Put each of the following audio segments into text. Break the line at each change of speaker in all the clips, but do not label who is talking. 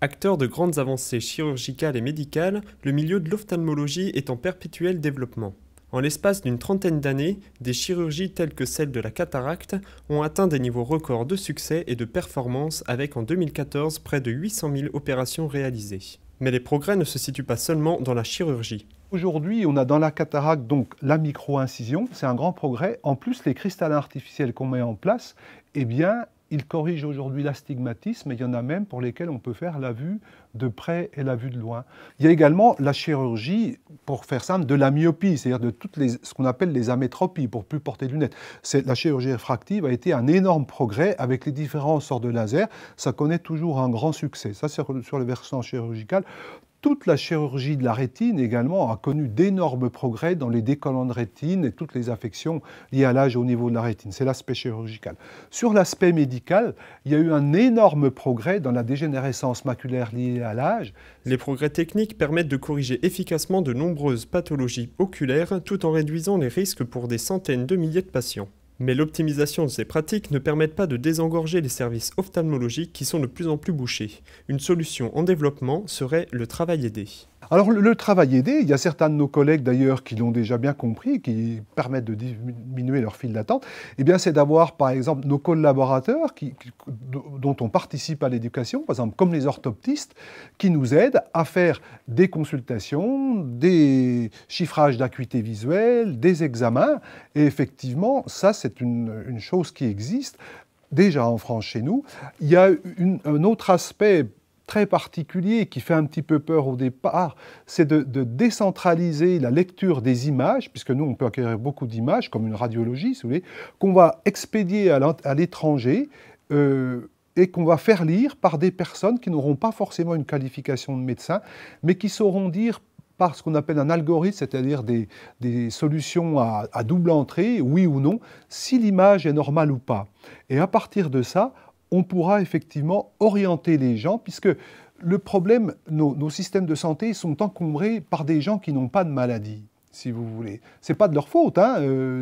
Acteur de grandes avancées chirurgicales et médicales, le milieu de l'ophtalmologie est en perpétuel développement. En l'espace d'une trentaine d'années, des chirurgies telles que celle de la cataracte ont atteint des niveaux records de succès et de performance avec en 2014 près de 800 000 opérations réalisées. Mais les progrès ne se situent pas seulement dans la chirurgie.
Aujourd'hui, on a dans la cataracte donc la micro-incision, c'est un grand progrès. En plus, les cristallins artificiels qu'on met en place, eh bien, ils corrigent aujourd'hui l'astigmatisme et il y en a même pour lesquels on peut faire la vue de près et la vue de loin. Il y a également la chirurgie, pour faire simple, de la myopie, c'est-à-dire de ce qu'on appelle les amétropies, pour plus porter de lunettes. La chirurgie réfractive a été un énorme progrès avec les différents sorts de laser. Ça connaît toujours un grand succès. Ça, c'est sur le versant chirurgical. Toute la chirurgie de la rétine également a connu d'énormes progrès dans les décollants de rétine et toutes les affections liées à l'âge au niveau de la rétine. C'est l'aspect chirurgical. Sur l'aspect médical, il y a eu un énorme progrès dans la dégénérescence maculaire liée à l'âge.
Les progrès techniques permettent de corriger efficacement de nombreuses pathologies oculaires tout en réduisant les risques pour des centaines de milliers de patients. Mais l'optimisation de ces pratiques ne permet pas de désengorger les services ophtalmologiques qui sont de plus en plus bouchés. Une solution en développement serait le travail aidé.
Alors le travail aidé, il y a certains de nos collègues d'ailleurs qui l'ont déjà bien compris, qui permettent de diminuer leur file d'attente, eh bien c'est d'avoir par exemple nos collaborateurs dont on participe à l'éducation, par exemple comme les orthoptistes, qui nous aident à faire des consultations, des chiffrages d'acuité visuelle, des examens, et effectivement ça c'est une chose qui existe déjà en France chez nous. Il y a un autre aspect très particulier qui fait un petit peu peur au départ, c'est de décentraliser la lecture des images, puisque nous on peut acquérir beaucoup d'images, comme une radiologie, si vous voulez, qu'on va expédier à l'étranger et qu'on va faire lire par des personnes qui n'auront pas forcément une qualification de médecin, mais qui sauront dire par ce qu'on appelle un algorithme, c'est-à-dire des solutions à double entrée, oui ou non, si l'image est normale ou pas. Et à partir de ça, on pourra effectivement orienter les gens, puisque le problème, nos systèmes de santé sont encombrés par des gens qui n'ont pas de maladie, si vous voulez. Ce n'est pas de leur faute,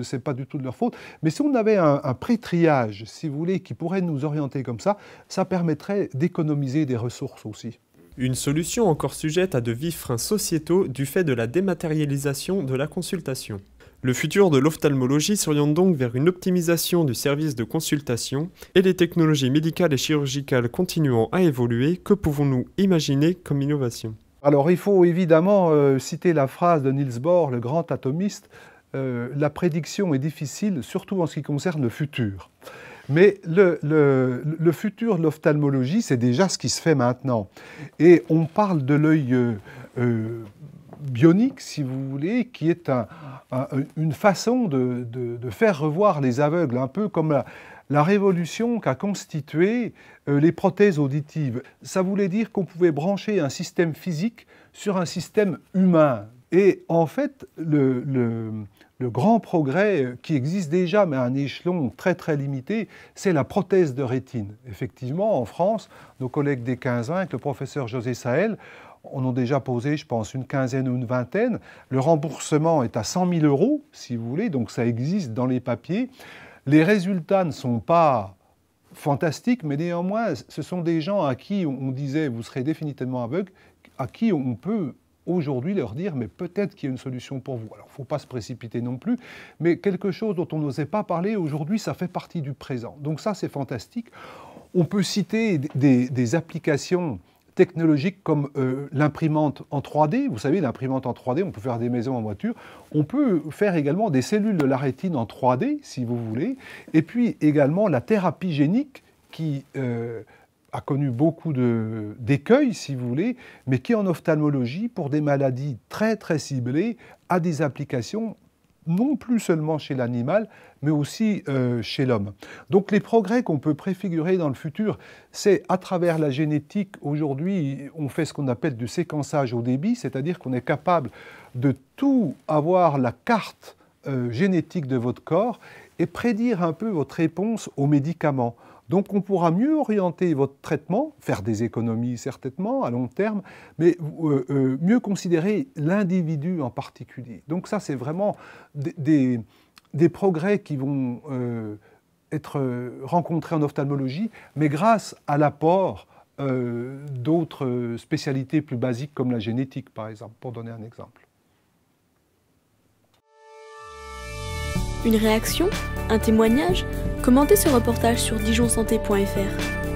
c'est pas du tout de leur faute, mais si on avait un pré-triage, si vous voulez, qui pourrait nous orienter comme ça permettrait d'économiser des ressources aussi.
Une solution encore sujette à de vifs freins sociétaux du fait de la dématérialisation de la consultation. Le futur de l'ophtalmologie s'oriente donc vers une optimisation du service de consultation et les technologies médicales et chirurgicales continuant à évoluer, que pouvons-nous imaginer comme innovation?
Alors il faut évidemment citer la phrase de Niels Bohr, le grand atomiste, la prédiction est difficile, surtout en ce qui concerne le futur. Mais le futur de l'ophtalmologie, c'est déjà ce qui se fait maintenant. Et on parle de l'œil bionique, si vous voulez, qui est une façon de faire revoir les aveugles, un peu comme la révolution qu'a constitué les prothèses auditives. Ça voulait dire qu'on pouvait brancher un système physique sur un système humain. Et en fait, le grand progrès qui existe déjà, mais à un échelon très très limité, c'est la prothèse de rétine. Effectivement, en France, nos collègues des 15 ans, avec le professeur José Sahel, on a déjà posé, je pense, une quinzaine ou une vingtaine. Le remboursement est à 100 000 €, si vous voulez, donc ça existe dans les papiers. Les résultats ne sont pas fantastiques, mais néanmoins, ce sont des gens à qui on disait « vous serez définitivement aveugle », à qui on peut aujourd'hui leur dire « mais peut-être qu'il y a une solution pour vous ». Alors, il ne faut pas se précipiter non plus, mais quelque chose dont on n'osait pas parler, aujourd'hui, ça fait partie du présent. Donc ça, c'est fantastique. On peut citer des applications technologiques comme l'imprimante en 3D. Vous savez, l'imprimante en 3D, on peut faire des maisons en voiture. On peut faire également des cellules de la rétine en 3D, si vous voulez. Et puis également la thérapie génique qui a connu beaucoup d'écueils, si vous voulez, mais qui en ophtalmologie, pour des maladies très très ciblées, a des applications non plus seulement chez l'animal, mais aussi chez l'homme. Donc les progrès qu'on peut préfigurer dans le futur, c'est à travers la génétique. Aujourd'hui, on fait ce qu'on appelle du séquençage au débit, c'est-à-dire qu'on est capable de tout avoir la carte génétique de votre corps et prédire un peu votre réponse aux médicaments. Donc on pourra mieux orienter votre traitement, faire des économies certainement à long terme, mais mieux considérer l'individu en particulier. Donc ça, c'est vraiment des progrès qui vont être rencontrés en ophtalmologie, mais grâce à l'apport d'autres spécialités plus basiques comme la génétique, par exemple, pour donner un exemple.
Une réaction? Un témoignage? Commentez ce reportage sur dijonsanté.fr.